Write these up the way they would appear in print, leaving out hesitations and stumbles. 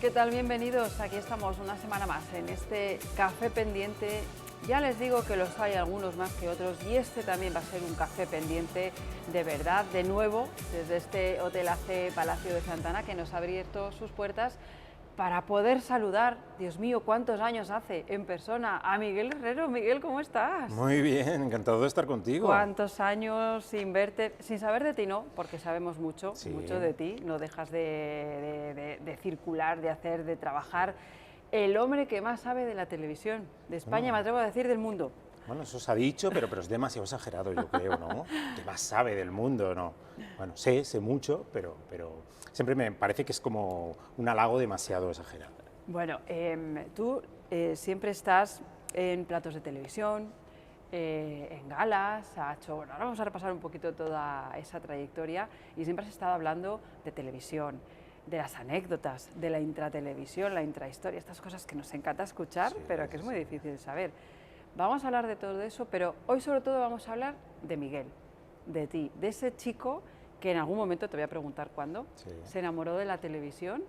¿qué tal? Bienvenidos. Aquí estamos una semana más en este Café Pendiente. Ya les digo que los hay algunos más que otros y este también va a ser un café pendiente de verdad, de nuevo, desde este Hotel AC Palacio de Santana, que nos ha abierto sus puertas para poder saludar, Dios mío, cuántos años hace en persona, a Miguel Herrero. Miguel, ¿cómo estás? Muy bien, encantado de estar contigo. ¿Cuántos años sin verte, sin saber de ti? No, porque sabemos mucho, Sí. mucho de ti, no dejas de circular, de hacer, de trabajar. El hombre que más sabe de la televisión, de España, me atrevo a decir del mundo. Bueno, eso se ha dicho, pero es demasiado exagerado, yo creo, ¿no? ¿Qué más sabe del mundo? No. Bueno, sé mucho, pero siempre me parece que es como un halago demasiado exagerado. Bueno, tú siempre estás en platos de televisión, en galas, bueno, ahora vamos a repasar un poquito toda esa trayectoria y siempre has estado hablando de televisión, de las anécdotas, de la intratelevisión, la intrahistoria, estas cosas que nos encanta escuchar, Sí, pero que es muy sí. difícil de saber. Vamos a hablar de todo eso, pero hoy sobre todo vamos a hablar de Miguel, de ti, de ese chico que en algún momento, te voy a preguntar cuándo, Sí. se enamoró de la televisión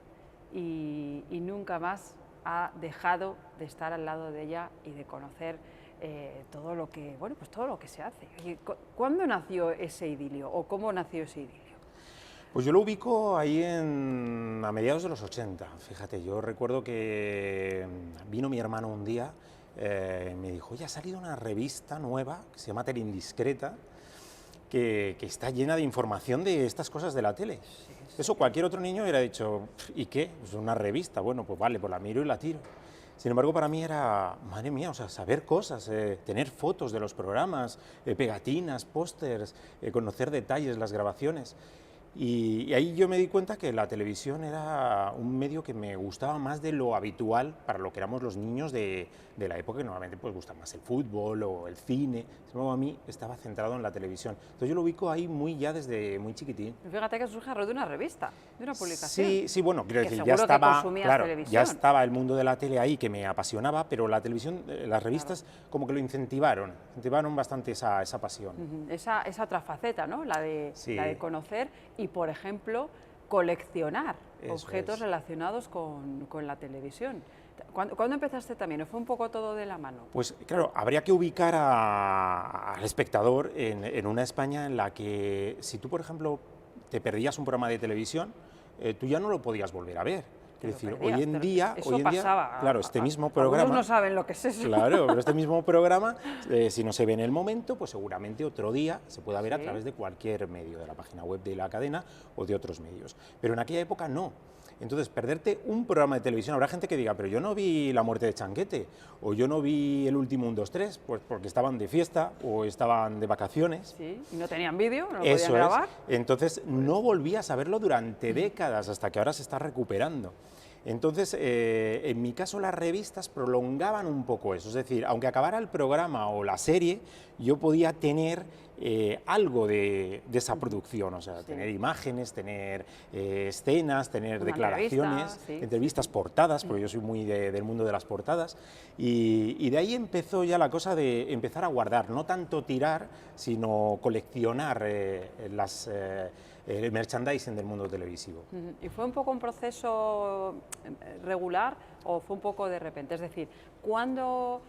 y nunca más ha dejado de estar al lado de ella y de conocer todo lo que, bueno, pues todo lo que se hace. ¿Cuándo nació ese idilio o cómo nació ese idilio? Pues yo lo ubico ahí a mediados de los 80, fíjate, yo recuerdo que vino mi hermano un día, me dijo, oye, ha salido una revista nueva que se llama Tele Indiscreta, que está llena de información de estas cosas de la tele. Eso cualquier otro niño hubiera dicho, ¿y qué? Pues una revista, bueno, pues vale, pues la miro y la tiro. Sin embargo, para mí era, madre mía, o sea, saber cosas, tener fotos de los programas, pegatinas, pósters, conocer detalles, las grabaciones. Y ahí yo me di cuenta que la televisión era un medio que me gustaba más de lo habitual para lo que éramos los niños de la época, que normalmente pues gusta más el fútbol o el cine. Sin embargo, a mí estaba centrado en la televisión. Entonces yo lo ubico ahí ya desde muy chiquitín. Fíjate que surge a raíz de una revista, de una publicación. Sí, bueno, quiero decir, seguro ya estaba, que consumías claro, televisión. ya estaba el mundo de la tele ahí que me apasionaba, pero la televisión, las revistas como que lo incentivaron bastante esa pasión. Esa otra faceta, ¿no? La de Sí. conocer y, por ejemplo, coleccionar Eso objetos es. relacionados con la televisión. ¿Cuándo empezaste también? ¿O fue un poco todo de la mano? Pues claro, habría que ubicar al espectador en una España en la que si tú, por ejemplo, te perdías un programa de televisión, tú ya no lo podías volver a ver. Es decir, hoy en día, claro, este mismo programa... Algunos no saben lo que es eso. Claro, pero este mismo programa, si no se ve en el momento, pues seguramente otro día se pueda ver a Sí. través de cualquier medio, de la página web de la cadena o de otros medios. Pero en aquella época no. Entonces, perderte un programa de televisión, habrá gente que diga, pero yo no vi La muerte de Chanquete, o yo no vi El último 1, 2, 3, pues porque estaban de fiesta o estaban de vacaciones. Sí, y no tenían vídeo, no lo Eso podían grabar. Entonces, no volvías a verlo durante décadas, hasta que ahora se está recuperando. Entonces, en mi caso, las revistas prolongaban un poco eso, es decir, aunque acabara el programa o la serie, yo podía tener algo de esa producción, o sea, Sí. tener imágenes, tener escenas, tener Una declaraciones, entrevista, sí. entrevistas, portadas, porque yo soy muy del mundo de las portadas, y de ahí empezó ya la cosa de empezar a guardar, no tanto tirar, sino coleccionar el merchandising del mundo televisivo. ¿Y fue un poco un proceso regular o fue un poco de repente? Es decir, ¿cuándo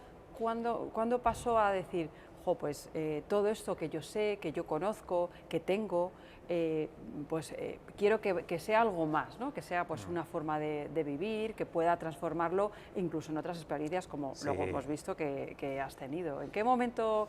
pasó a decir, jo, pues todo esto que yo sé, que yo conozco, que tengo, quiero que sea algo más, ¿no? Que sea pues una forma de vivir, que pueda transformarlo incluso en otras experiencias como Sí. luego hemos visto que has tenido? ¿En qué momento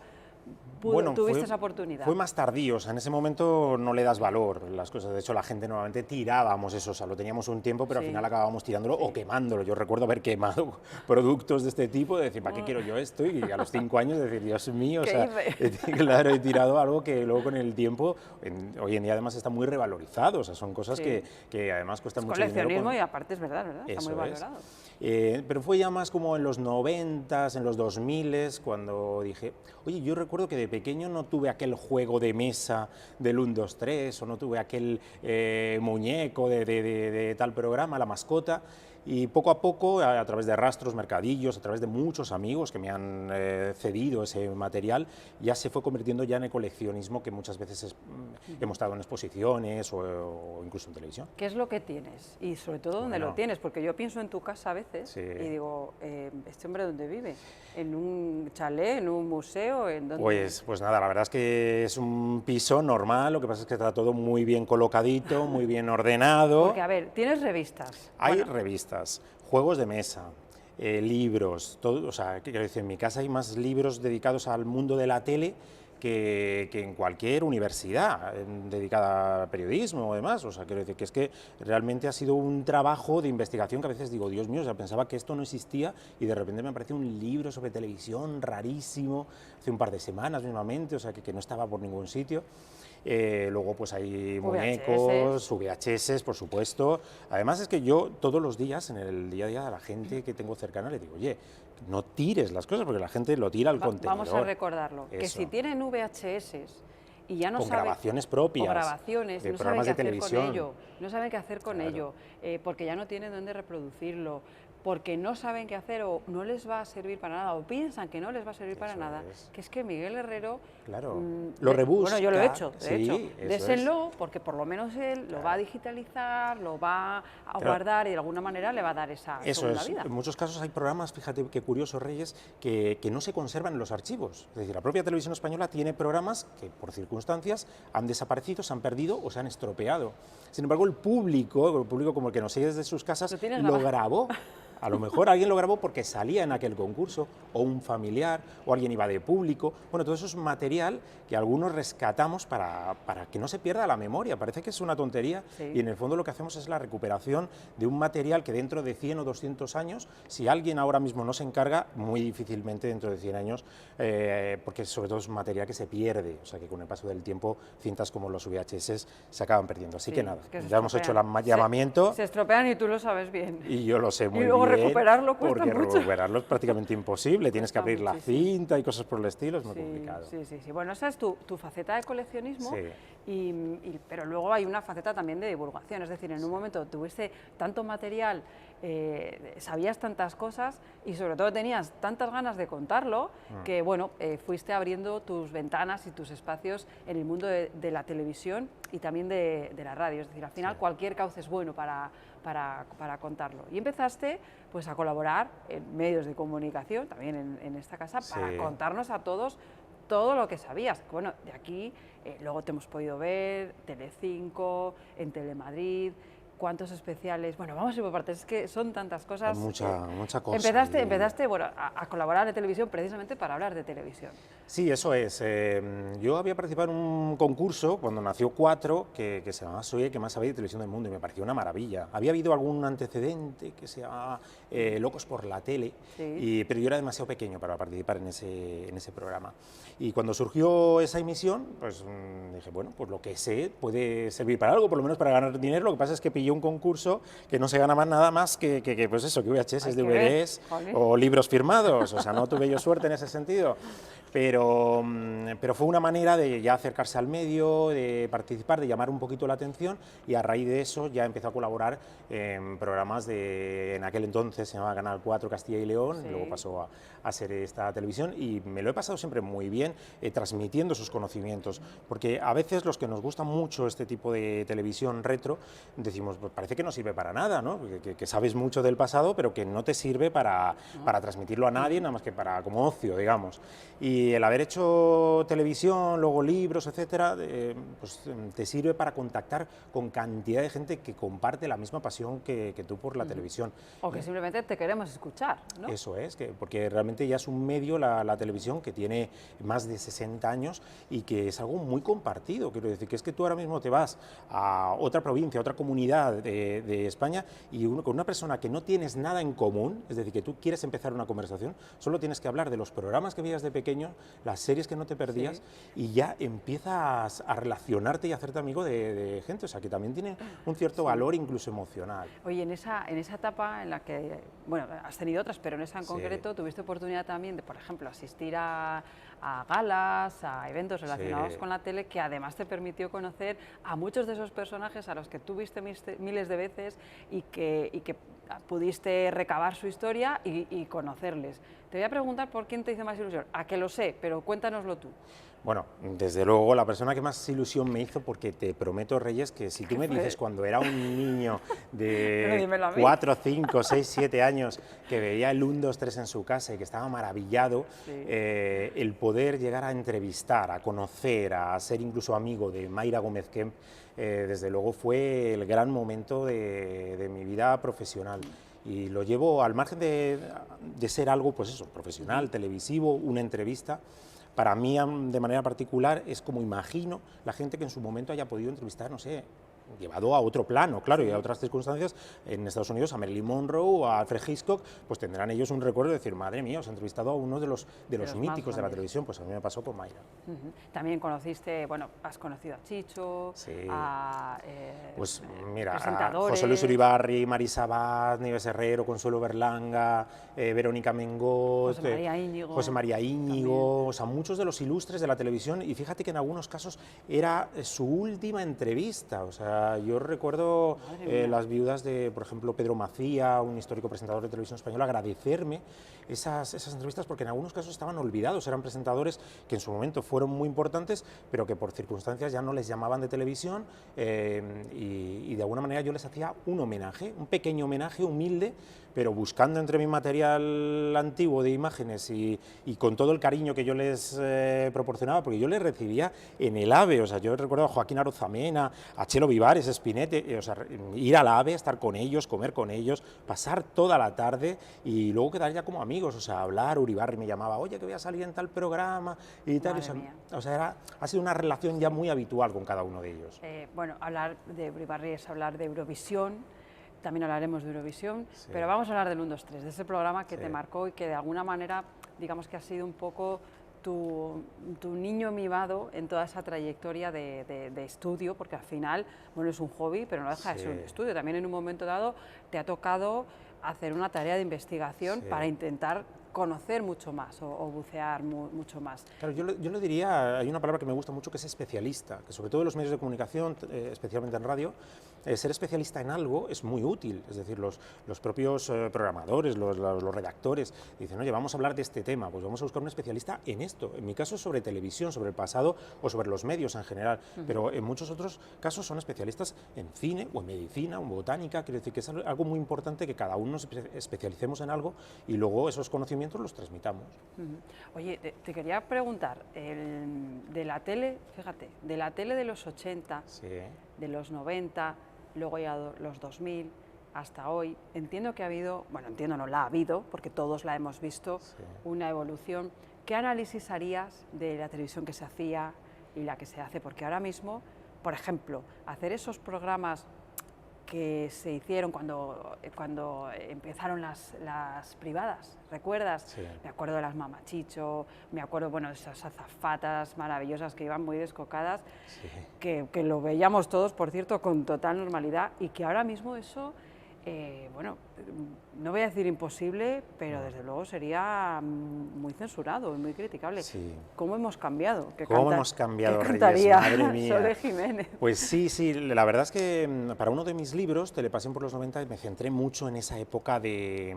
Bueno, tuviste esa oportunidad? Fue más tardío, o sea, en ese momento no le das valor las cosas. De hecho, la gente normalmente tirábamos eso, o sea, lo teníamos un tiempo, pero Sí. al final acabábamos tirándolo Sí. o quemándolo. Yo recuerdo haber quemado productos de este tipo, de decir, ¿para qué quiero yo esto? Y a los 5 años decir, Dios mío, o ¿Qué sea, hice? claro, he tirado algo que luego con el tiempo, hoy en día además está muy revalorizado, o sea, son cosas Sí. que además cuestan Es mucho dinero. coleccionismo y aparte es verdad, está muy Eso es. valorado. Pero fue ya más como en los 90s, en los 2000s, cuando dije, oye, yo recuerdo que de pequeño no tuve aquel juego de mesa del 1, 2, 3, o no tuve aquel muñeco de tal programa, la mascota, Y poco a poco, a través de rastros, mercadillos, a través de muchos amigos que me han cedido ese material, ya se fue convirtiendo ya en el coleccionismo que muchas veces hemos estado en exposiciones o incluso en televisión. ¿Qué es lo que tienes? Y sobre todo, ¿dónde lo tienes? Porque yo pienso en tu casa a veces y digo, ¿este hombre dónde vive? ¿En un chalet, en un museo? ¿En dónde? Pues nada, la verdad es que es un piso normal, lo que pasa es que está todo muy bien colocadito, muy bien ordenado. Porque, a ver, ¿tienes revistas? Hay revistas, juegos de mesa, libros, todo, o sea, quiero decir, en mi casa hay más libros dedicados al mundo de la tele que en cualquier universidad dedicada a periodismo o demás. O sea, quiero decir que es que realmente ha sido un trabajo de investigación que a veces digo, Dios mío, o sea, pensaba que esto no existía y de repente me aparece un libro sobre televisión rarísimo, hace un par de semanas mismamente, o sea, que no estaba por ningún sitio. Luego pues hay muñecos, VHS, por supuesto. Además es que yo todos los días, en el día a día, a la gente que tengo cercana le digo, oye, no tires las cosas porque la gente lo tira al contenedor. Vamos a recordarlo, que si tienen VHS y ya no con saben, grabaciones propias, o grabaciones, de no programas saben qué de hacer televisión, con ello, no saben qué hacer con ello, porque ya no tienen dónde reproducirlo, porque no saben qué hacer o no les va a servir para nada, o piensan que no les va a servir para nada, que es que Miguel Herrero... Claro, lo rebusca. Bueno, yo lo he hecho, de hecho. Eso Désenlo, porque por lo menos él lo va a digitalizar, lo va a guardar y de alguna manera le va a dar esa segunda vida. En muchos casos hay programas, fíjate qué curioso, Reyes, que no se conservan en los archivos. Es decir, la propia televisión española tiene programas que por circunstancias han desaparecido, se han perdido o se han estropeado. Sin embargo, el público como el que nos sigue desde sus casas, lo grabó. A lo mejor alguien lo grabó porque salía en aquel concurso, o un familiar, o alguien iba de público. Bueno, todo eso es material que algunos rescatamos para que no se pierda la memoria. Parece que es una tontería y en el fondo lo que hacemos es la recuperación de un material que dentro de 100 o 200 años, si alguien ahora mismo no se encarga, muy difícilmente dentro de 100 años, porque sobre todo es un material que se pierde, o sea que con el paso del tiempo cintas como los VHS se acaban perdiendo. Así que nada, ya hemos hecho el llamamiento. Se estropean y tú lo sabes bien. Y yo lo sé muy bien. Recuperarlo cuesta porque mucho. Recuperarlo es prácticamente imposible, tienes que abrir la cinta y cosas por el estilo, es muy complicado. Sí. Bueno, esa es tu faceta de coleccionismo, pero luego hay una faceta también de divulgación, es decir, en un momento tuviste tanto material, sabías tantas cosas y sobre todo tenías tantas ganas de contarlo que, bueno, fuiste abriendo tus ventanas y tus espacios en el mundo de la televisión y también de la radio, es decir, al final cualquier cauce es bueno para contarlo. Y empezaste pues a colaborar en medios de comunicación, también en esta casa, para contarnos a todos todo lo que sabías. Bueno, de aquí luego te hemos podido ver, Telecinco, en Telemadrid, cuántos especiales, bueno, vamos a ir por partes, es que son tantas cosas. Mucha cosa. Empezaste bueno, a colaborar en televisión precisamente para hablar de televisión. Sí, eso es. Yo había participado en un concurso cuando nació 4 que se llamaba Soy el que más sabe de televisión del mundo y me pareció una maravilla. Había habido algún antecedente que se llamaba Locos por la tele, pero yo era demasiado pequeño para participar en ese programa. Y cuando surgió esa emisión, pues dije, bueno, pues lo que sé puede servir para algo, por lo menos para ganar dinero. Lo que pasa es que pillé un concurso que no se ganaba nada más que pues eso, que VHS, DVDs o libros firmados. O sea, no tuve yo suerte en ese sentido. Pero fue una manera de ya acercarse al medio, de participar, de llamar un poquito la atención y a raíz de eso ya empezó a colaborar en programas en aquel entonces se llamaba Canal 4 Castilla y León, luego pasó a ser esta televisión y me lo he pasado siempre muy bien transmitiendo sus conocimientos, porque a veces los que nos gusta mucho este tipo de televisión retro decimos, pues parece que no sirve para nada, ¿no? Que sabes mucho del pasado pero que no te sirve para transmitirlo a nadie, nada más que como ocio, digamos. Y el haber hecho televisión, luego libros, etcétera, pues te sirve para contactar con cantidad de gente que comparte la misma pasión que tú por la televisión. O que simplemente te queremos escuchar, ¿no? Eso es, porque realmente ya es un medio la televisión que tiene más de 60 años y que es algo muy compartido. Quiero decir, que es que tú ahora mismo te vas a otra provincia, a otra comunidad de España y con una persona que no tienes nada en común, es decir, que tú quieres empezar una conversación, solo tienes que hablar de los programas que veías de pequeño, las series que no te perdías y ya empiezas a relacionarte y a hacerte amigo de gente, o sea que también tiene un cierto valor incluso emocional. Oye, en esa etapa en la que, bueno, has tenido otras, pero en esa en concreto tuviste oportunidad también de, por ejemplo, asistir a a galas, a eventos relacionados Sí. con la tele, que además te permitió conocer a muchos de esos personajes a los que tú viste miles de veces y que pudiste recabar su historia y conocerles. Te voy a preguntar por quién te hizo más ilusión. A que lo sé, pero cuéntanoslo tú. Bueno, desde luego la persona que más ilusión me hizo, porque te prometo, Reyes, que si tú me dices cuando era un niño Pero de dímelo a mí. 4, 5, 6, 7 años que veía el 1, 2, 3 en su casa y que estaba maravillado, Sí. el poder llegar a entrevistar, a conocer, a ser incluso amigo de Mayra Gómez Kemp, desde luego fue el gran momento de mi vida profesional. Y lo llevo al margen de ser algo, pues eso, profesional, televisivo, una entrevista. Para mí, de manera particular, es como imagino la gente que en su momento haya podido entrevistar, no sé, llevado a otro plano, claro, y a otras circunstancias, en Estados Unidos, a Marilyn Monroe, a Alfred Hitchcock, pues tendrán ellos un recuerdo de decir, madre mía, os he entrevistado a uno de los los míticos más de la grandes. televisión, pues a mí me pasó con Mayra. También conociste, bueno, has conocido a Chicho, Sí. a Pues mira, a presentadores. José Luis Uribarri, Marisa Abad, Nieves Herrero, Consuelo Berlanga, Verónica Mengot, José María Íñigo. José María Íñigo, o sea, muchos de los ilustres de la televisión, y fíjate que en algunos casos era su última entrevista, o sea, yo recuerdo las viudas de, por ejemplo, Pedro Macía, un histórico presentador de televisión española, agradecerme esas entrevistas porque en algunos casos estaban olvidados, eran presentadores que en su momento fueron muy importantes, pero que por circunstancias ya no les llamaban de televisión, y de alguna manera yo les hacía un homenaje, un pequeño homenaje humilde, pero buscando entre mi material antiguo de imágenes y con todo el cariño que yo les proporcionaba, porque yo les recibía en el AVE, o sea, yo recuerdo a Joaquín Arozamena, a Chelo Vivares, Espinete, o sea, ir al AVE, estar con ellos, comer con ellos, pasar toda la tarde y luego quedar ya como amigos, o sea, hablar. Uribarri me llamaba, oye, que voy a salir en tal programa y tal, Madre mía. o sea, ha sido una relación ya muy habitual con cada uno de ellos. Bueno, hablar de Uribarri es hablar de Eurovisión. También hablaremos de Eurovisión, Sí. pero vamos a hablar del 1, 2, 3, de ese programa que Sí. te marcó y que de alguna manera, digamos que ha sido un poco tu niño mimado en toda esa trayectoria de estudio, porque al final, bueno, es un hobby, pero no deja de ser un Sí. estudio. También en un momento dado te ha tocado hacer una tarea de investigación Sí. para intentar conocer mucho más o bucear mucho más. Claro, yo lo diría, hay una palabra que me gusta mucho que es especialista, que sobre todo en los medios de comunicación, especialmente en radio, ser especialista en algo es muy útil, es decir, los propios programadores, los redactores, dicen, oye, vamos a hablar de este tema, pues vamos a buscar un especialista en esto, en mi caso sobre televisión, sobre el pasado o sobre los medios en general, pero en muchos otros casos son especialistas en cine o en medicina o en botánica, quiero decir que es algo muy importante que cada uno nos especialicemos en algo y luego esos conocimientos los transmitamos. Oye, te quería preguntar, de la tele, fíjate, de la tele de los 80, Sí. de los 90, luego ya los 2000, hasta hoy, entiendo que ha habido, bueno, entiendo no la ha habido, porque todos la hemos visto, Sí. una evolución. ¿Qué análisis harías de la televisión que se hacía y la que se hace? Porque ahora mismo, por ejemplo, hacer esos programas que se hicieron cuando empezaron las privadas, ¿recuerdas? Sí. Me acuerdo de las Mamachicho, me acuerdo, bueno, de esas azafatas maravillosas que iban muy descocadas, Sí. que lo veíamos todos, por cierto, con total normalidad, y que ahora mismo eso, bueno, no voy a decir imposible, pero desde luego sería muy censurado y muy criticable. Sí. ¿Cómo hemos cambiado? ¿Cómo hemos cambiado, ¿qué Reyes? cantaría Madre mía. Sole Jiménez? Pues sí, la verdad es que para uno de mis libros, Telepasión por los 90, me centré mucho en esa época de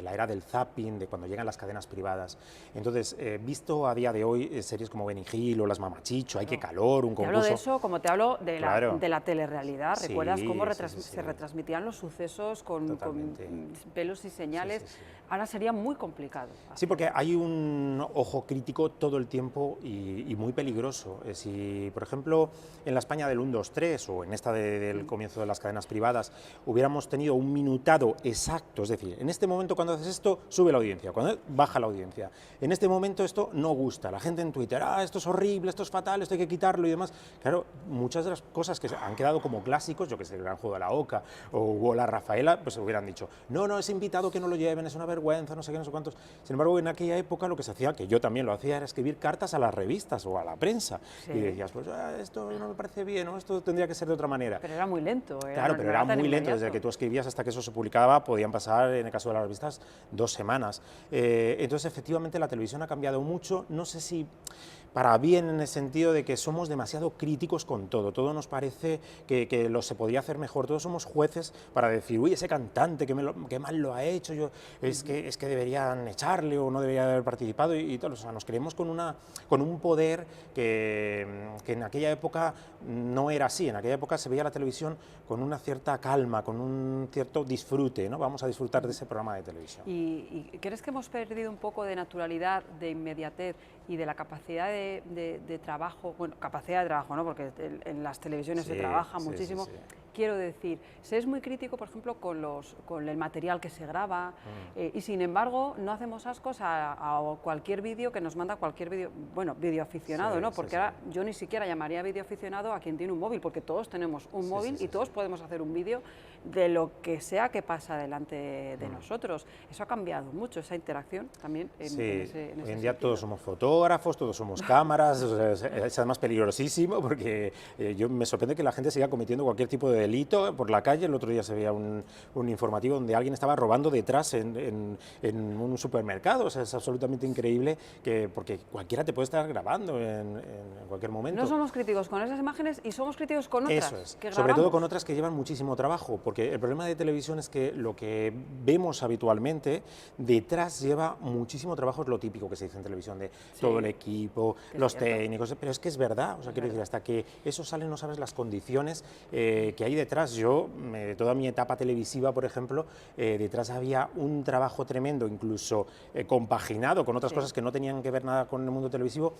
la era del zapping, de cuando llegan las cadenas privadas. Entonces, visto a día de hoy series como Benny Hill o Las Mamachicho, Ay, qué calor, un Te concurso... hablo de eso como te hablo de, Claro. de la telerrealidad. Sí, ¿Recuerdas cómo sí. se retransmitían los sucesos con Totalmente. pelos y señales? Sí. Ahora sería muy complicado. Sí, porque hay un ojo crítico todo el tiempo y muy peligroso. Si, por ejemplo, en la España del 1, 2, 3 o en esta del comienzo de las cadenas privadas hubiéramos tenido un minutado exacto, es decir, en este momento cuando haces esto sube la audiencia, cuando baja la audiencia. En este momento esto no gusta, la gente en Twitter, esto es horrible, esto es fatal, esto hay que quitarlo y demás. Claro, muchas de las cosas que han quedado como clásicos, yo que sé, el Gran Juego de la Oca o la Rafaela, pues hubieran hubieran dicho, no, no, ese invitado que no lo lleven, es una vergüenza, no sé qué, no sé cuántos. Sin embargo, en aquella época lo que se hacía, que yo también lo hacía, era escribir cartas a las revistas o a la prensa. Sí. Y decías, pues esto no me parece bien, o esto tendría que ser de otra manera. Pero era muy lento. Claro, pero era muy lento, desde que tú escribías hasta que eso se publicaba podían pasar, en el caso de las revistas, 2 semanas. Entonces, efectivamente, la televisión ha cambiado mucho, no sé si para bien en el sentido de que somos demasiado críticos con todo nos parece que se podría hacer mejor, todos somos jueces para decir, uy, ese cantante, qué mal lo ha hecho, es que deberían echarle o no debería haber participado y tal, o sea, nos creemos con un poder que en aquella época no era así, en aquella época se veía la televisión con una cierta calma, con un cierto disfrute, ¿no? Vamos a disfrutar de ese programa de televisión. ¿Y crees que hemos perdido un poco de naturalidad, de inmediatez y de la capacidad de trabajo, bueno, capacidad de trabajo, ¿no? Porque en las televisiones se trabaja muchísimo. Sí. Quiero decir, se es muy crítico, por ejemplo, con el material que se graba y sin embargo no hacemos ascos a cualquier vídeo que nos manda cualquier vídeo, bueno, videoaficionado, ¿no? Porque ahora yo ni siquiera llamaría videoaficionado a quien tiene un móvil, porque todos tenemos un móvil y todos podemos hacer un vídeo de lo que sea que pasa delante de nosotros. Eso ha cambiado mucho, esa interacción también en ese hoy en día todos somos fotógrafos, todos somos cámaras, es además peligrosísimo porque yo me sorprende que la gente siga cometiendo cualquier tipo de delito por la calle. El otro día se veía un informativo donde alguien estaba robando detrás en un supermercado, o sea, es absolutamente increíble porque cualquiera te puede estar grabando en cualquier momento. No somos críticos con esas imágenes y somos críticos con otras. Eso es, sobre todo con otras que llevan muchísimo trabajo, porque el problema de televisión es que lo que vemos habitualmente detrás lleva muchísimo trabajo, es lo típico que se dice en televisión, de todo el equipo, los técnicos, pero es que es verdad, o sea, quiero decir, hasta que eso sale no sabes las condiciones que hay detrás. Yo, toda mi etapa televisiva, por ejemplo, detrás había un trabajo tremendo, incluso compaginado con otras cosas que no tenían que ver nada con el mundo televisivo,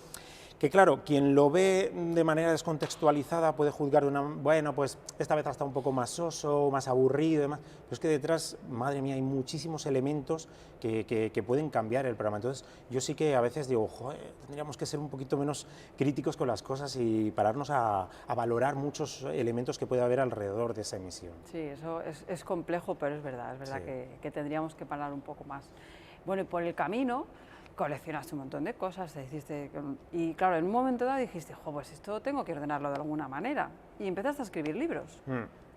que claro, quien lo ve de manera descontextualizada puede juzgar de bueno, pues esta vez está un poco más soso, más aburrido y demás, pero es que detrás, madre mía, hay muchísimos elementos que pueden cambiar el programa. Entonces, yo sí que a veces digo, joder, tendríamos que ser un poquito menos críticos con las cosas y pararnos a valorar muchos elementos que puede haber alrededor de esa emisión. Sí, eso es complejo, pero es verdad que tendríamos que parar un poco más. Bueno, y por el camino coleccionaste un montón de cosas, y claro, en un momento dado dijiste, pues esto tengo que ordenarlo de alguna manera, y empezaste a escribir libros.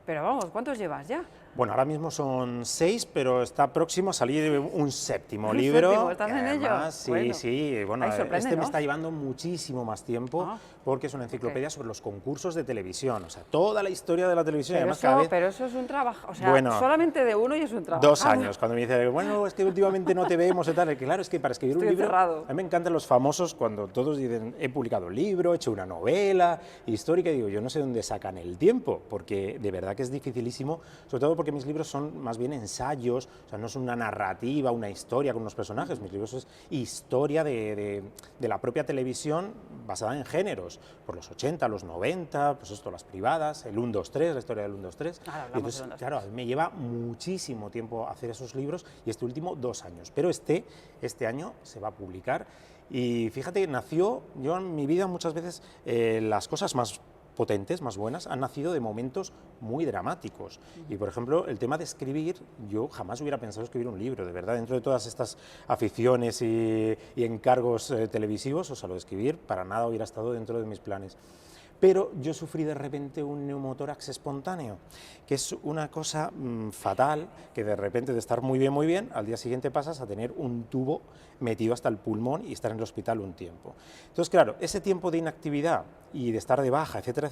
Pero vamos, ¿cuántos llevas ya? Bueno, ahora mismo son 6, pero está próximo a salir un séptimo libro. ¿Séptimo? ¿Estás en ello? Sí. Bueno, este me está llevando muchísimo más tiempo porque es una enciclopedia sobre los concursos de televisión, o sea, toda la historia de la televisión. Pero eso es un trabajo, o sea, solamente de uno y es un trabajo. 2 años, cuando me dice, bueno, es que últimamente no te vemos y tal, que claro, es que para escribir un libro, cerrado. A mí me encantan los famosos cuando todos dicen, he publicado un libro, he hecho una novela histórica, y digo, yo no sé dónde sacan el tiempo, porque de verdad que es dificilísimo, sobre todo porque mis libros son más bien ensayos, o sea, no es una narrativa, una historia con unos personajes, mis libros es historia de la propia televisión basada en géneros, por los 80, los 90, pues esto, las privadas, el 1, 2, 3, la historia del 1, 2, 3. Y entonces, claro, a mí me lleva muchísimo tiempo hacer esos libros y este último 2 años, pero este año se va a publicar y fíjate, nació, yo en mi vida muchas veces las cosas más potentes, más buenas, han nacido de momentos muy dramáticos. Y, por ejemplo, el tema de escribir, yo jamás hubiera pensado escribir un libro, de verdad, dentro de todas estas aficiones y encargos televisivos, o sea, lo de escribir para nada hubiera estado dentro de mis planes. Pero yo sufrí de repente un neumotórax espontáneo, que es una cosa fatal, que de repente de estar muy bien, al día siguiente pasas a tener un tubo metido hasta el pulmón y estar en el hospital un tiempo. Entonces, claro, ese tiempo de inactividad y de estar de baja, etcétera,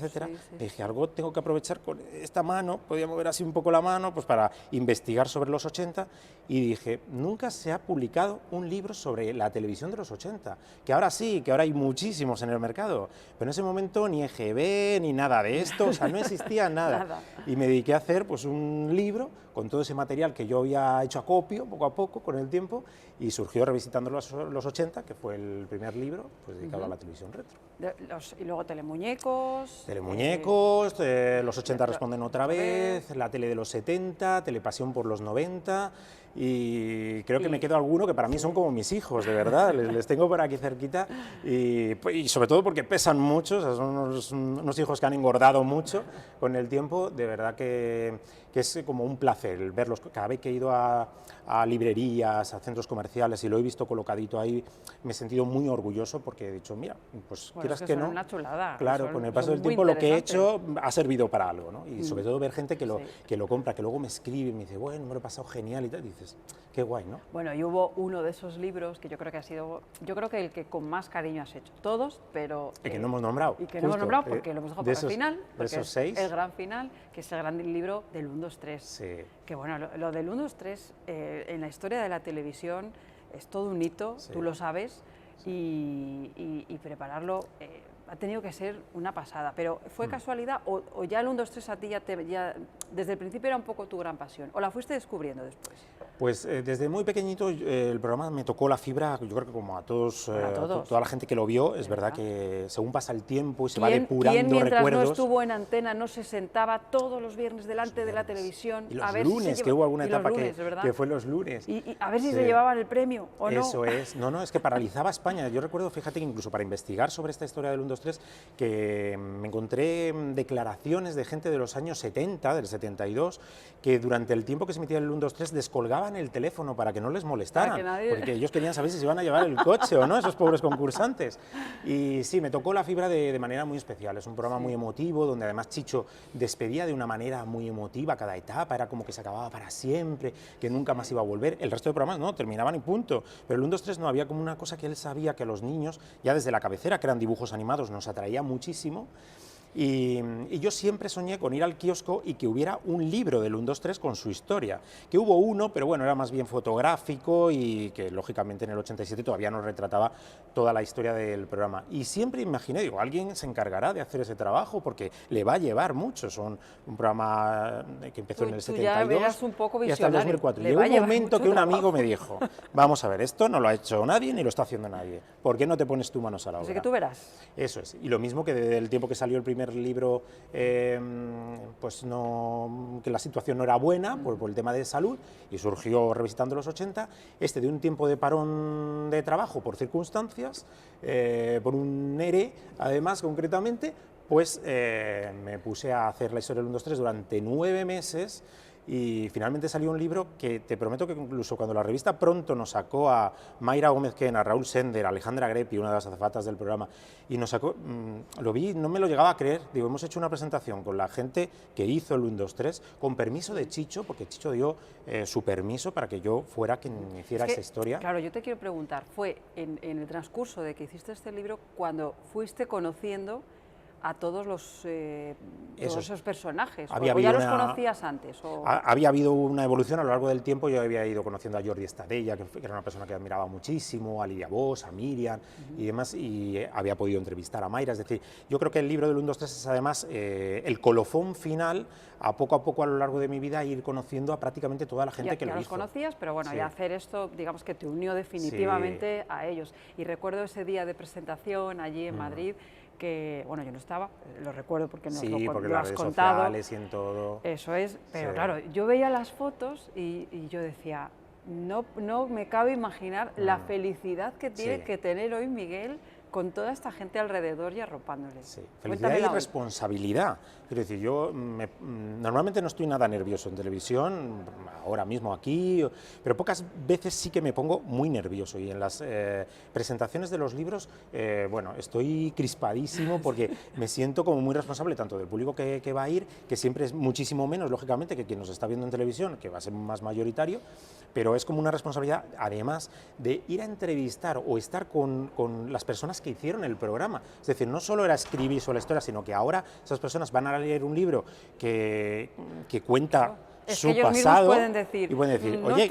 dije, algo tengo que aprovechar con esta mano, podía mover así un poco la mano, pues para investigar sobre los 80, y dije, nunca se ha publicado un libro sobre la televisión de los 80, que ahora sí, que ahora hay muchísimos en el mercado, pero en ese momento ni EGB, ni nada de esto, o sea, no existía nada. Y me dediqué a hacer pues un libro con todo ese material que yo había hecho acopio, poco a poco, con el tiempo, y surgió Revisitando los 80, que fue el primer libro pues, dedicado a la televisión retro. Y luego Telemuñecos... Telemuñecos, los 80 responden otra vez, la tele de los 70, Telepasión por los 90... y creo que me quedo alguno que para mí son como mis hijos, de verdad, les tengo por aquí cerquita y sobre todo porque pesan mucho, o sea, son unos hijos que han engordado mucho, con el tiempo, de verdad que es como un placer el verlos. Cada vez que he ido a librerías, a centros comerciales y lo he visto colocadito ahí, me he sentido muy orgulloso porque he dicho, mira, pues Bueno, quieras es que son no, una chulada. claro, con el paso del tiempo lo que he hecho ha servido para algo, ¿no? Y sobre todo ver gente que lo compra, que luego me escribe y me dice, bueno, me lo he pasado genial y tal, y dices, qué guay, ¿no? Bueno, y hubo uno de esos libros que yo creo que ha sido, yo creo que el que con más cariño has hecho, todos, pero... Y que no hemos nombrado. Y que no hemos nombrado porque lo hemos dejado para el final, porque esos es 6. el gran final, que es el gran libro del 1, 2, 3. Sí. Que bueno, lo del 1, 2, 3 en la historia de la televisión es todo un hito, tú lo sabes, y prepararlo ha tenido que ser una pasada. Pero ¿fue casualidad o ya el 1, 2, 3 a ti ya desde el principio era un poco tu gran pasión? ¿O la fuiste descubriendo después? Pues desde muy pequeñito el programa me tocó la fibra, yo creo que como a todos, toda la gente que lo vio, es verdad que según pasa el tiempo y se va depurando ¿quién mientras recuerdos. no estuvo en antena no se sentaba todos los viernes delante de la televisión? Y los lunes, que hubo alguna etapa que fue los lunes. Y a ver si se llevaban el premio o no. Eso es, no, es que paralizaba España. Yo recuerdo, fíjate que incluso para investigar sobre esta historia del 1, 2, 3, que me encontré declaraciones de gente de los años 70, del 72, que durante el tiempo que se emitía el 1, 2, 3 descolgaban el teléfono para que no les molestaran, porque ellos querían saber si se iban a llevar el coche o no, esos pobres concursantes. Y sí, me tocó la fibra de manera muy especial. Es un programa muy emotivo, donde además Chicho despedía de una manera muy emotiva cada etapa, era como que se acababa para siempre, que nunca más iba a volver. El resto de programas no, terminaban y punto. Pero el 1, 2, 3 no, había como una cosa que él sabía que a los niños, ya desde la cabecera, que eran dibujos animados, nos atraía muchísimo. Y yo siempre soñé con ir al kiosco y que hubiera un libro del 1, 2, 3 con su historia, que hubo uno, pero bueno, era más bien fotográfico y que lógicamente en el 87 todavía no retrataba toda la historia del programa. Y siempre imaginé, digo, alguien se encargará de hacer ese trabajo porque le va a llevar mucho. Son un programa que empezó en el 72 un poco y hasta el 2004. Llegó un momento que un amigo me dijo, vamos a ver, esto no lo ha hecho nadie ni lo está haciendo nadie, ¿por qué no te pones tú manos a la obra? Así que tú verás. Eso es, y lo mismo que desde el tiempo que salió el primer libro, pues no, que la situación no era buena por el tema de salud, y surgió revisitando los 80, de un tiempo de parón de trabajo por circunstancias, por un ERE, además, concretamente, pues me puse a hacer la historia del 1, 2, 3 durante 9 meses, y finalmente salió un libro que te prometo que incluso cuando la revista Pronto nos sacó a Mayra Gómez Quena, a Raúl Sender, a Alejandra Grepi, una de las azafatas del programa, y nos sacó, lo vi, no me lo llegaba a creer, digo, hemos hecho una presentación con la gente que hizo el 1, 2, 3, con permiso de Chicho, porque Chicho dio su permiso para que yo fuera quien hiciera esa historia. Claro, yo te quiero preguntar, ¿fue en el transcurso de que hiciste este libro cuando fuiste conociendo a todos esos personajes? ¿O ya los conocías antes? Había habido una evolución a lo largo del tiempo. Yo había ido conociendo a Jordi Estadella, que era una persona que admiraba muchísimo, a Lidia Bosch, a Miriam y demás, y había podido entrevistar a Mayra. Es decir, yo creo que el libro del 1, 2, 3 es además el colofón final a poco a lo largo de mi vida, ir conociendo a prácticamente toda la gente que lo hizo. Ya los conocías, pero bueno, ya hacer esto, digamos que te unió definitivamente a ellos. Y recuerdo ese día de presentación allí en Madrid, que, bueno, yo no estaba, lo recuerdo porque nos lo has contado. Sí, porque en las redes sociales y en todo. Eso es, pero claro, yo veía las fotos y yo decía, no me cabe imaginar la felicidad que tiene que tener hoy Miguel con toda esta gente alrededor y arropándole. Sí, felicidad y responsabilidad. Quiero decir, yo normalmente no estoy nada nervioso en televisión, ahora mismo aquí, pero pocas veces sí que me pongo muy nervioso, y en las presentaciones de los libros, bueno, estoy crispadísimo porque me siento como muy responsable tanto del público que va a ir, que siempre es muchísimo menos, lógicamente, que quien nos está viendo en televisión, que va a ser más mayoritario, pero es como una responsabilidad, además, de ir a entrevistar o estar con las personas que hicieron el programa. Es decir, no solo era escribir sobre la historia, sino que ahora esas personas van a leer un libro que cuenta su pasado pueden decir, y pueden decir, oye,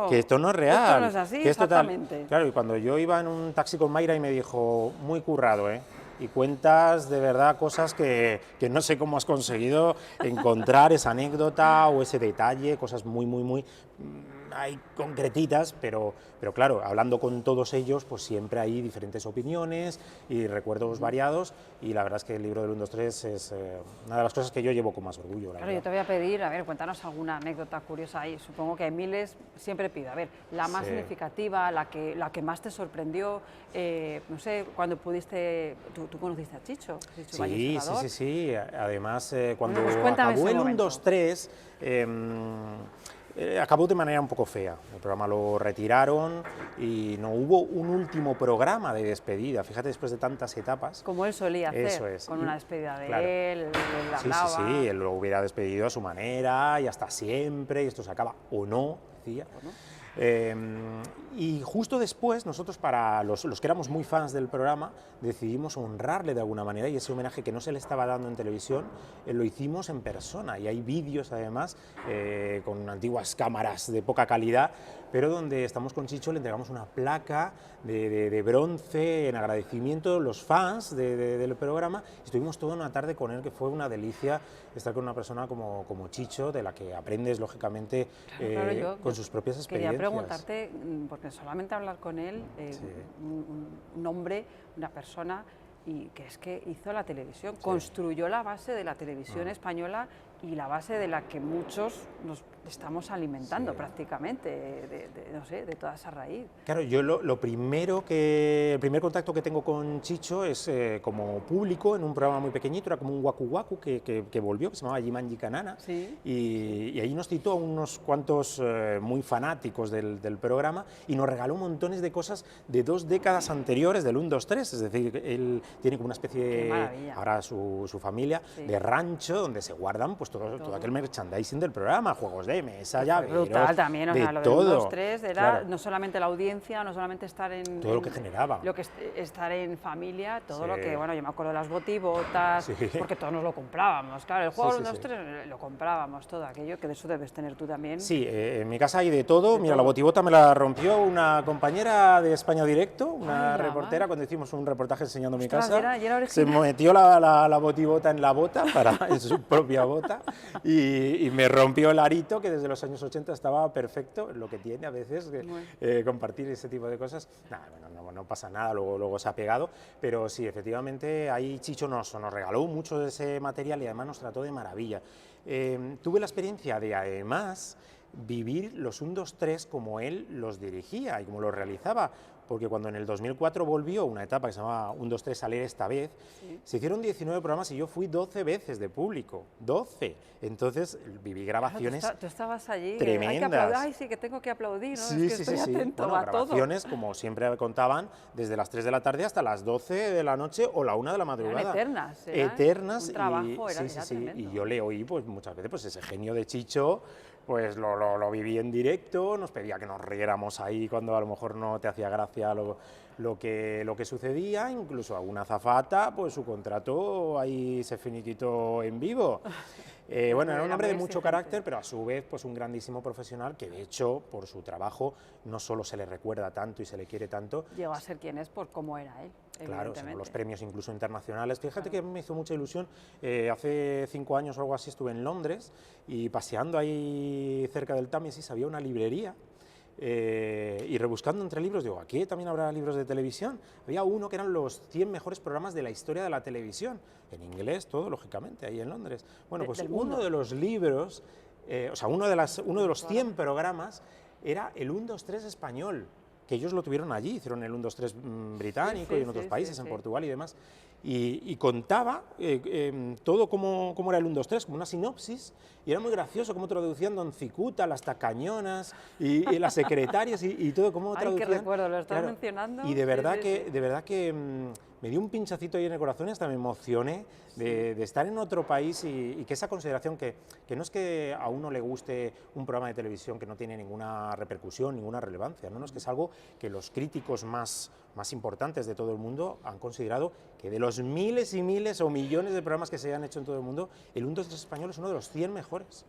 que esto no es real. Esto no es así, que esto exactamente. Claro, y cuando yo iba en un taxi con Mayra y me dijo, muy currado, y cuentas de verdad cosas que no sé cómo has conseguido encontrar esa anécdota o ese detalle, cosas muy hay concretitas, pero claro, hablando con todos ellos, pues siempre hay diferentes opiniones y recuerdos variados, y la verdad es que el libro del 1, 2, 3 es una de las cosas que yo llevo con más orgullo. Claro, yo te voy a pedir, a ver, cuéntanos alguna anécdota curiosa ahí, supongo que hay miles, siempre pido, a ver, la más significativa, la que más te sorprendió, no sé, cuando pudiste, tú conociste a Chicho Sí, además cuando pues acabó el 1, 2, 3, acabó de manera un poco fea, el programa lo retiraron y no hubo un último programa de despedida, fíjate, después de tantas etapas. Como él solía hacer, eso es. con una despedida de claro. él hablaba. Sí, él lo hubiera despedido a su manera y hasta siempre, y esto se acaba, o no, decía. ¿O no? Y justo después, nosotros para los que éramos muy fans del programa, decidimos honrarle de alguna manera, y ese homenaje que no se le estaba dando en televisión, lo hicimos en persona, y hay vídeos además con antiguas cámaras de poca calidad, pero donde estamos con Chicho, le entregamos una placa de bronce en agradecimiento a los fans del programa, y estuvimos toda una tarde con él, que fue una delicia estar con una persona como Chicho, de la que aprendes lógicamente con sus propias experiencias. Quería preguntarte, porque solamente hablar con él, un hombre, una persona, y que es que hizo la televisión, construyó la base de la televisión española y la base de la que muchos nos estamos alimentando prácticamente, no sé, de toda esa raíz. Claro, yo el primer contacto que tengo con Chicho es como público en un programa muy pequeñito, era como un Waku Waku que volvió, que se llamaba Jimanji Canana, y ahí nos citó a unos cuantos muy fanáticos del programa y nos regaló montones de cosas de 2 décadas anteriores del 1, 2, 3, es decir, él tiene como una especie de, ahora su familia, de rancho donde se guardan pues todo aquel merchandising del programa, juegos de mesa, llaveros, brutal también, o sea, lo del 1, 2, 3 era no solamente la audiencia, no solamente estar en... Todo lo que generaba. Estar en familia, todo lo que, bueno, yo me acuerdo de las botibotas, porque todos nos lo comprábamos, claro, el juego del 1, 2, 3 lo comprábamos, todo aquello, que de eso debes tener tú también. Sí, en mi casa hay de todo. Mira, la botibota me la rompió una compañera de España Directo, una reportera, cuando hicimos un reportaje enseñando mi casa. Se metió la botibota en la bota, en su propia bota, y me rompió el arito, que desde los años 80 estaba perfecto, lo que tiene a veces compartir ese tipo de cosas. No pasa nada, luego se ha pegado, pero sí, efectivamente, ahí Chicho nos regaló mucho de ese material y además nos trató de maravilla. Tuve la experiencia de, además, vivir los 1, 2, 3 como él los dirigía y como los realizaba, porque cuando en el 2004 volvió una etapa que se llamaba 1, 2, 3 salir esta vez, se hicieron 19 programas y yo fui 12 veces de público, 12. Entonces viví grabaciones tú estabas allí, tremendas. Hay que aplaudir, ay sí, que tengo que aplaudir, ¿no? Sí, es que estoy atento bueno, a grabaciones, todo. como siempre contaban, desde las 3 de la tarde hasta las 12 de la noche o la 1 de la madrugada. Eran eternas. Eternas. Un trabajo, era tremendo. Y yo le oí pues, muchas veces pues, ese genio de Chicho, pues lo viví en directo, nos pedía que nos riéramos ahí cuando a lo mejor no te hacía gracia lo que sucedía, incluso alguna azafata, pues su contrato ahí se finiquitó en vivo. Bueno, era un hombre de mucho carácter, pero a su vez pues un grandísimo profesional que de hecho por su trabajo no solo se le recuerda tanto y se le quiere tanto. Llegó a ser quien es por cómo era él. Claro, los premios incluso internacionales. Fíjate que me hizo mucha ilusión, hace 5 años o algo así estuve en Londres y paseando ahí cerca del Támesis había una librería. Y rebuscando entre libros, digo, aquí también habrá libros de televisión. Había uno que eran los 100 mejores programas de la historia de la televisión, en inglés todo, lógicamente, ahí en Londres. Bueno, pues uno de los libros, o sea, uno de los 100 programas era el 1, 2, 3 español, que ellos lo tuvieron allí, hicieron el 1, 2, 3 británico y en otros países, en Portugal y demás, y contaba todo cómo era el 1, 2, 3, como una sinopsis, y era muy gracioso cómo traducían Don Cicuta, las tacañonas, y las secretarias, y todo, cómo traducían. Ay, qué recuerdo, lo estás mencionando. Y de verdad que me dio un pinchacito ahí en el corazón y hasta me emocioné de estar en otro país y que esa consideración que no es que a uno le guste un programa de televisión que no tiene ninguna repercusión, ninguna relevancia, no, es que es algo que los críticos más importantes de todo el mundo han considerado que de los miles y miles o millones de programas que se han hecho en todo el mundo, el 1, 2, 3 español es uno de los 100 mejores.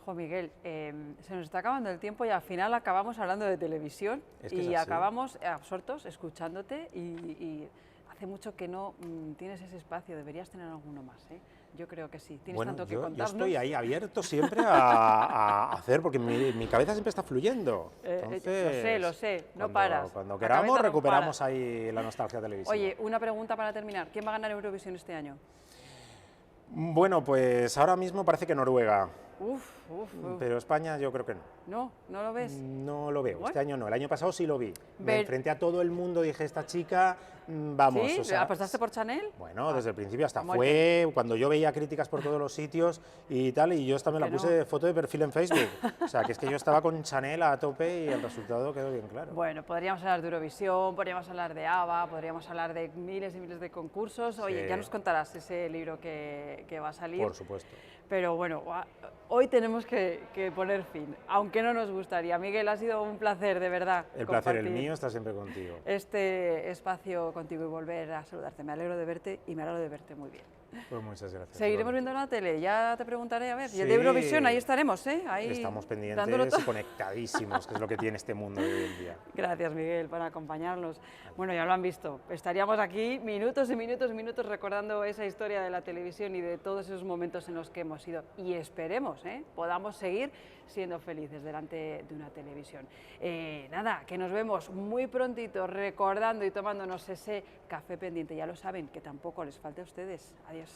Jo, Miguel, se nos está acabando el tiempo y al final acabamos hablando de televisión y acabamos absortos escuchándote y hace mucho que no tienes ese espacio, deberías tener alguno más, ¿eh? yo creo que sí. Tienes Bueno, tanto que yo contarnos. estoy ahí abierto siempre a hacer, porque mi cabeza siempre está fluyendo. Entonces, Lo sé, no cuando- paras. Cuando La queramos, cabeza no recuperamos para. ahí la nostalgia televisiva. Oye, una pregunta para terminar. ¿Quién va a ganar Eurovisión este año? Bueno, pues ahora mismo parece que Noruega, Uf. pero España yo creo que no. No, ¿no lo ves? No lo veo, Bueno. este año no, el año pasado sí lo vi. Me Ver- enfrenté a todo el mundo, dije, esta chica, vamos. ¿Sí? O sea, ¿Apostaste por Chanel? bueno, desde el principio hasta ¿cómo fue cuando yo veía críticas por todos los sitios y tal, y yo esta me la Que no. puse de foto de perfil en Facebook. O sea, que es que yo estaba con Chanel a tope y el resultado quedó bien claro. Bueno, podríamos hablar de Eurovisión, podríamos hablar de ABBA, podríamos hablar de miles y miles de concursos. Oye, Sí. ya nos contarás ese libro que va a salir. Por supuesto. Pero bueno, hoy tenemos que poner fin, aunque no nos gustaría. Miguel, ha sido un placer, de verdad. El placer, el compartir mío, está siempre contigo. este espacio contigo y volver a saludarte. Me alegro de verte y me alegro de verte muy bien. Pues muchas gracias. Seguiremos igualmente. viendo la tele, ya te preguntaré, a ver, y el de Sí. Eurovisión, ahí estaremos, ¿eh? Ahí Estamos dándolo pendientes todo. y conectadísimos, que es lo que tiene este mundo de hoy en día. Gracias, Miguel, por acompañarnos. Bueno, ya lo han visto, estaríamos aquí minutos y minutos y minutos recordando esa historia de la televisión y de todos esos momentos en los que hemos ido, y esperemos, podamos seguir siendo felices delante de una televisión. Nada, que nos vemos muy prontito recordando y tomándonos ese café pendiente. Ya lo saben, que tampoco les falte a ustedes. Adiós.